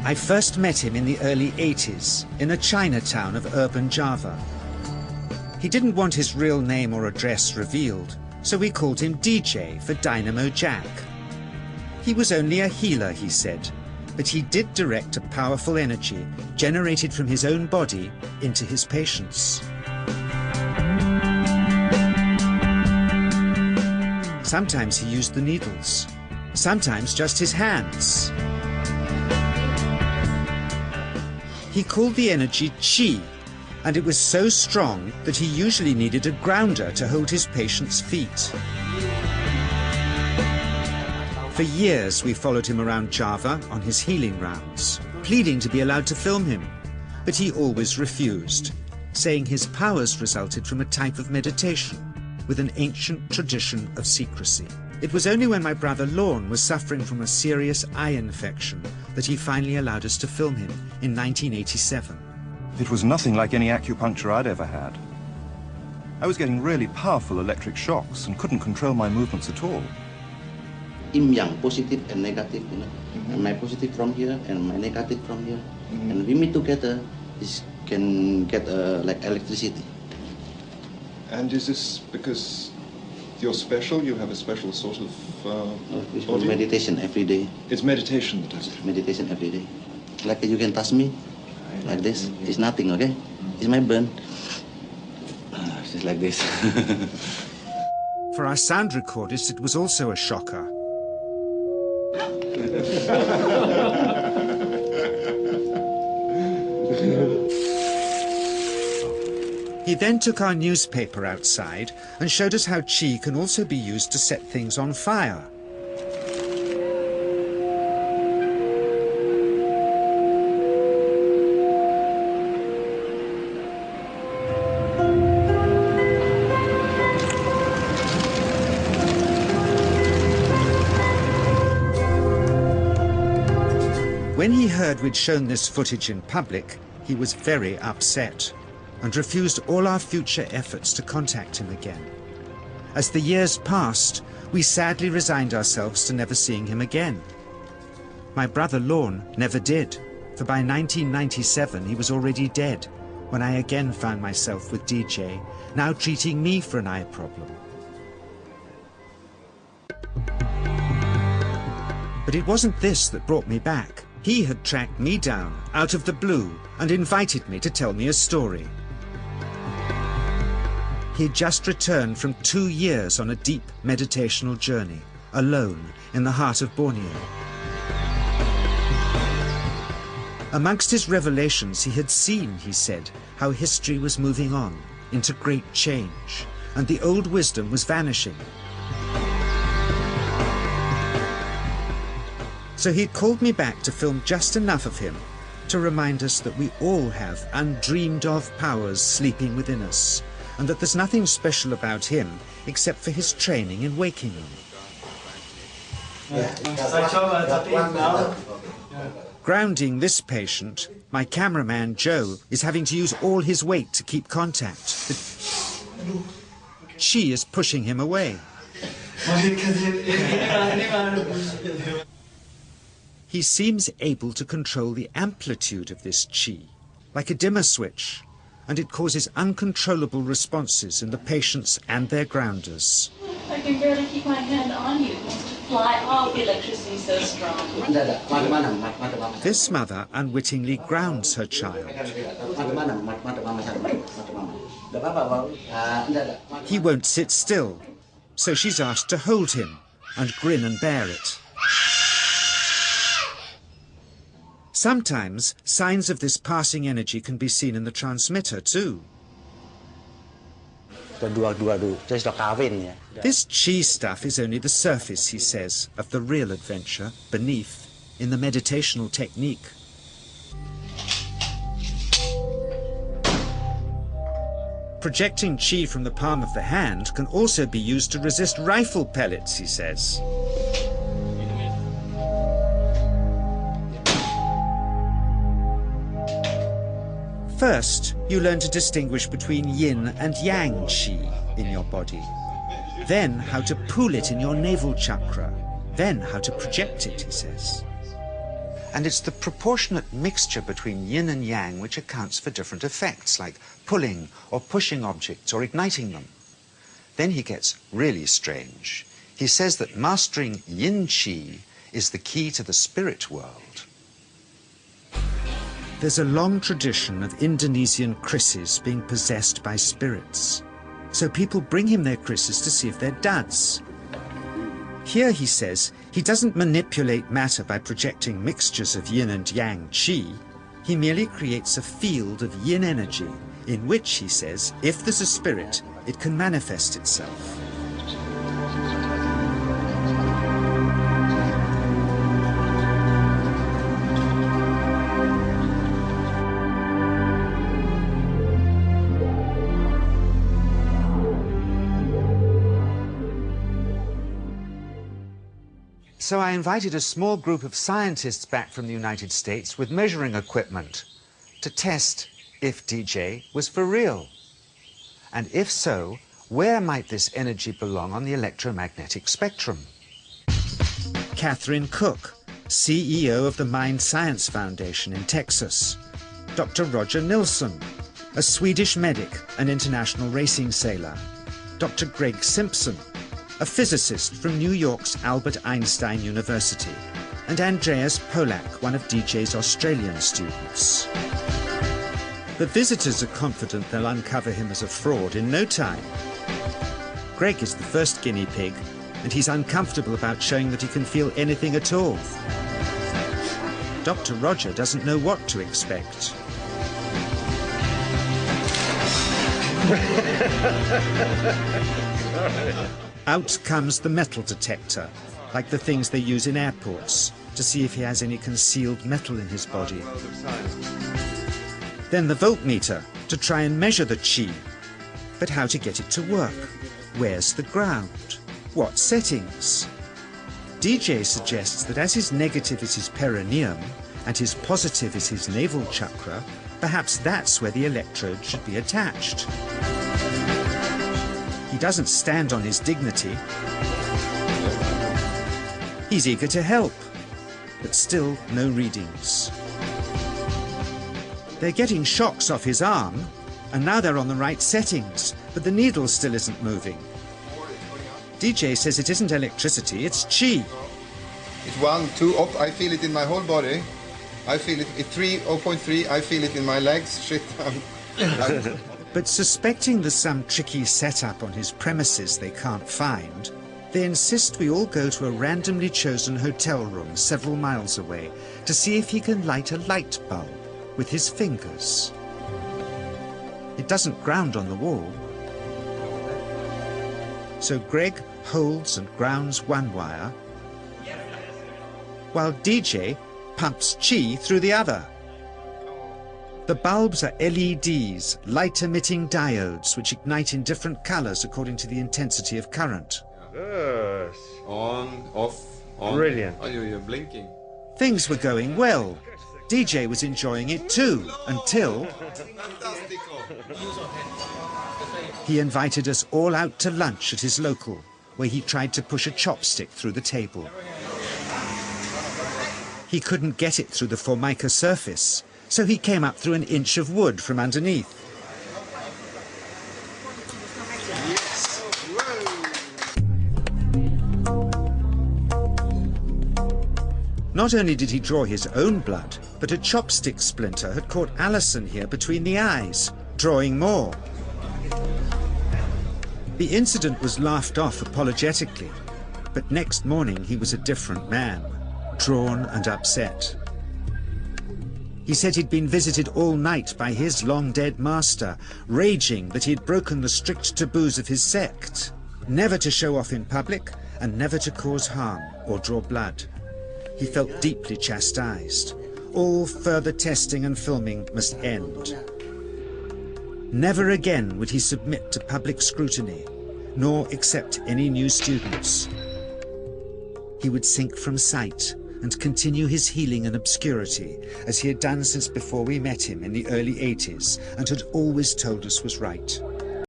I first met him in the early 80s in a Chinatown of urban Java. He didn't want his real name or address revealed, so we called him DJ for Dynamo Jack. He was only a healer, he said, but he did direct a powerful energy generated from his own body into his patients. Sometimes he used the needles, sometimes just his hands. He called the energy Qi, and it was so strong that he usually needed a grounder to hold his patients' feet. For years we followed him around Java on his healing rounds, pleading to be allowed to film him, but he always refused, saying his powers resulted from a type of meditation with an ancient tradition of secrecy. It was only when my brother Lorne was suffering from a serious eye infection that he finally allowed us to film him in 1987. It was nothing like any acupuncture I'd ever had. I was getting really powerful electric shocks and couldn't control my movements at all. Yin yang, positive and negative, you know. And my positive from here and my negative from here. And we meet together, this can get like electricity. And is this because you're special? You have a special sort of It's body? meditation every day. It's meditation that does it. Meditation every day. Like you can touch me, like this. It's nothing, okay? It's my burn. Just like this. For our sound recordist, it was also a shocker. He then took our newspaper outside and showed us how Qi can also be used to set things on fire. When he heard we'd shown this footage in public, he was very upset and refused all our future efforts to contact him again. As the years passed, we sadly resigned ourselves to never seeing him again. My brother Lorne never did, for by 1997 he was already dead, when I again found myself with DJ, now treating me for an eye problem. But it wasn't this that brought me back. He had tracked me down out of the blue and invited me to tell me a story. He'd just returned from 2 years on a deep meditational journey, alone in the heart of Borneo. Amongst his revelations, he had seen, he said, how history was moving on into great change, and the old wisdom was vanishing. So he'd called me back to film just enough of him to remind us that we all have undreamed of powers sleeping within us, and that there's nothing special about him except for his training in waking them. Grounding this patient, my cameraman Joe is having to use all his weight to keep contact. But Qi is pushing him away. He seems able to control the amplitude of this Qi, like a dimmer switch, and it causes uncontrollable responses in the patients and their grounders. I can barely keep my hand on you. Fly off, the electricity is so strong. This mother unwittingly grounds her child. He won't sit still, so she's asked to hold him and grin and bear it. Sometimes signs of this passing energy can be seen in the transmitter too. This Qi stuff is only the surface, he says, of the real adventure beneath, in the meditational technique. Projecting Qi from the palm of the hand can also be used to resist rifle pellets, he says. First, you learn to distinguish between yin and yang Qi in your body. Then how to pool it in your navel chakra. Then how to project it, he says. And it's the proportionate mixture between yin and yang which accounts for different effects, like pulling or pushing objects or igniting them. Then he gets really strange. He says that mastering yin qi is the key to the spirit world. There's a long tradition of Indonesian krisis being possessed by spirits. So people bring him their krisis to see if they're duds. Here, he says, he doesn't manipulate matter by projecting mixtures of yin and yang qi. He merely creates a field of yin energy in which, he says, if there's a spirit, it can manifest itself. So I invited a small group of scientists back from the United States with measuring equipment to test if DJ was for real. And if so, where might this energy belong on the electromagnetic spectrum? Catherine Cook, CEO of the Mind Science Foundation in Texas. Dr. Roger Nilsson, a Swedish medic and international racing sailor. Dr. Greg Simpson, a physicist from New York's Albert Einstein University, and Andreas Polak, one of DJ's Australian students. The visitors are confident they'll uncover him as a fraud in no time. Greg is the first guinea pig, and he's uncomfortable about showing that he can feel anything at all. Dr. Roger doesn't know what to expect. Out comes the metal detector, like the things they use in airports, to see if he has any concealed metal in his body. Then the voltmeter, to try and measure the qi. But how to get it to work? Where's the ground? What settings? DJ suggests that as his negative is his perineum, and his positive is his navel chakra, perhaps that's where the electrode should be attached. He doesn't stand on his dignity. He's eager to help, but still no readings. They're getting shocks off his arm, and now they're on the right settings, but the needle still isn't moving. DJ says it isn't electricity, it's qi. It's 1, 2, up, I feel it in my whole body. I feel it at 3, 0.3, I feel it in my legs. Shit, But suspecting there's some tricky setup on his premises they can't find, they insist we all go to a randomly chosen hotel room several miles away to see if he can light a light bulb with his fingers. It doesn't ground on the wall. So Greg holds and grounds one wire, while DJ pumps qi through the other. The bulbs are LEDs, light-emitting diodes, which ignite in different colors according to the intensity of current. Yes. On, off, on. Brilliant. Oh, you're blinking. Things were going well. DJ was enjoying it too, until he invited us all out to lunch at his local, where he tried to push a chopstick through the table. He couldn't get it through the Formica surface, so he came up through an inch of wood from underneath. Not only did he draw his own blood, but a chopstick splinter had caught Alison here between the eyes, drawing more. The incident was laughed off apologetically, but next morning he was a different man, drawn and upset. He said he'd been visited all night by his long-dead master, raging that he'd broken the strict taboos of his sect, never to show off in public and never to cause harm or draw blood. He felt deeply chastised. All further testing and filming must end. Never again would he submit to public scrutiny, nor accept any new students. He would sink from sight and continue his healing in obscurity, as he had done since before we met him in the early 80s and had always told us was right.